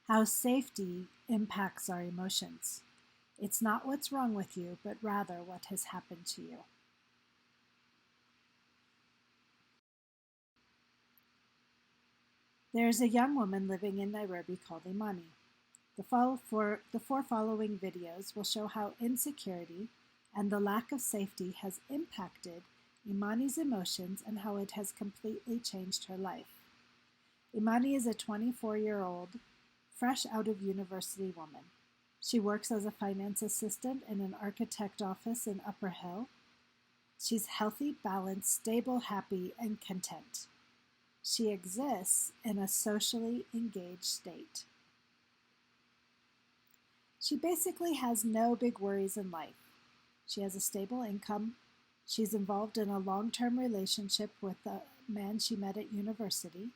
How safety impacts our emotions. It's not what's wrong with you, but rather what has happened to you. There is a young woman living in Nairobi called Imani. The four following videos will show how insecurity and the lack of safety has impacted Imani's emotions and how it has completely changed her life. Imani is a 24-year-old, fresh out of university woman. She works as a finance assistant in an architect office in Upper Hill. She's healthy, balanced, stable, happy, and content. She exists in a socially engaged state. She basically has no big worries in life. She has a stable income. She's involved in a long-term relationship with a man she met at university.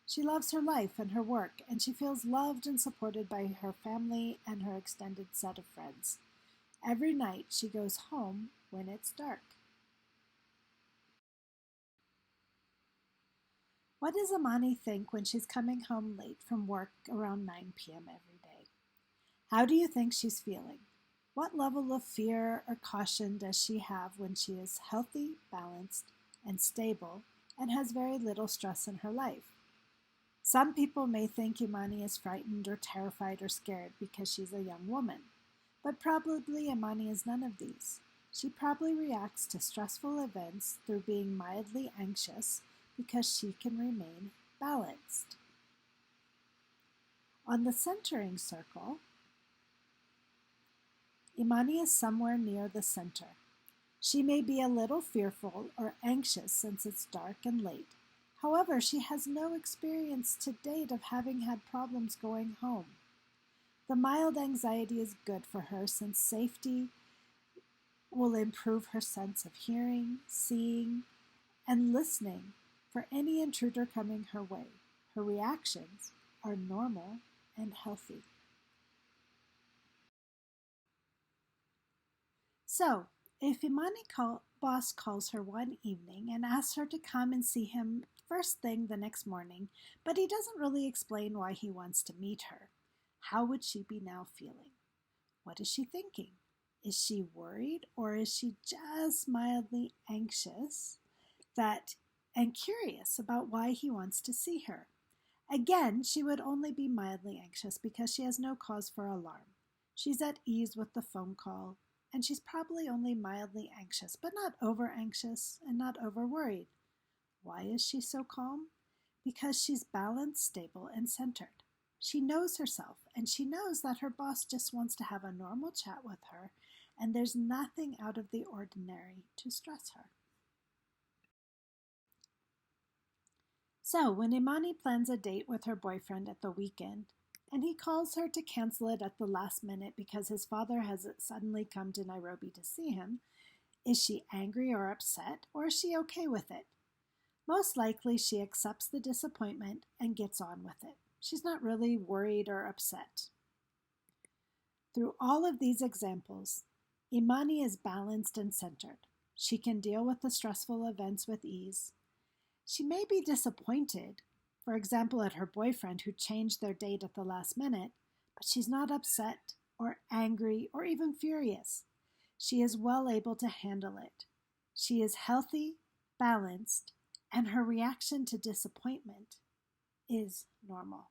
She loves her life and her work, and she feels loved and supported by her family and her extended set of friends. Every night she goes home when it's dark. What does Imani think when she's coming home late from work around 9 p.m. every day? How do you think she's feeling? What level of fear or caution does she have when she is healthy, balanced, and stable and has very little stress in her life? Some people may think Imani is frightened or terrified or scared because she's a young woman, but probably Imani is none of these. She probably reacts to stressful events through being mildly anxious because she can remain balanced. On the centering circle, Imani is somewhere near the center. She may be a little fearful or anxious since it's dark and late. However, she has no experience to date of having had problems going home. The mild anxiety is good for her since safety will improve her sense of hearing, seeing, and listening for any intruder coming her way. Her reactions are normal and healthy. So, if boss calls her one evening and asks her to come and see him first thing the next morning, but he doesn't really explain why he wants to meet her, how would she be now feeling? What is she thinking? Is she worried or is she just mildly anxious and curious about why he wants to see her? Again, she would only be mildly anxious because she has no cause for alarm. She's at ease with the phone call, and she's probably only mildly anxious, but not over anxious and not over worried. Why is she so calm? Because she's balanced, stable, and centered. She knows herself, and she knows that her boss just wants to have a normal chat with her, and there's nothing out of the ordinary to stress her. So, when Imani plans a date with her boyfriend at the weekend, and he calls her to cancel it at the last minute because his father has suddenly come to Nairobi to see him, is she angry or upset, or is she okay with it? Most likely, she accepts the disappointment and gets on with it. She's not really worried or upset. Through all of these examples, Imani is balanced and centered. She can deal with the stressful events with ease. She may be disappointed, for example, at her boyfriend who changed their date at the last minute, but she's not upset or angry or even furious. She is well able to handle it. She is healthy, balanced, and her reaction to disappointment is normal.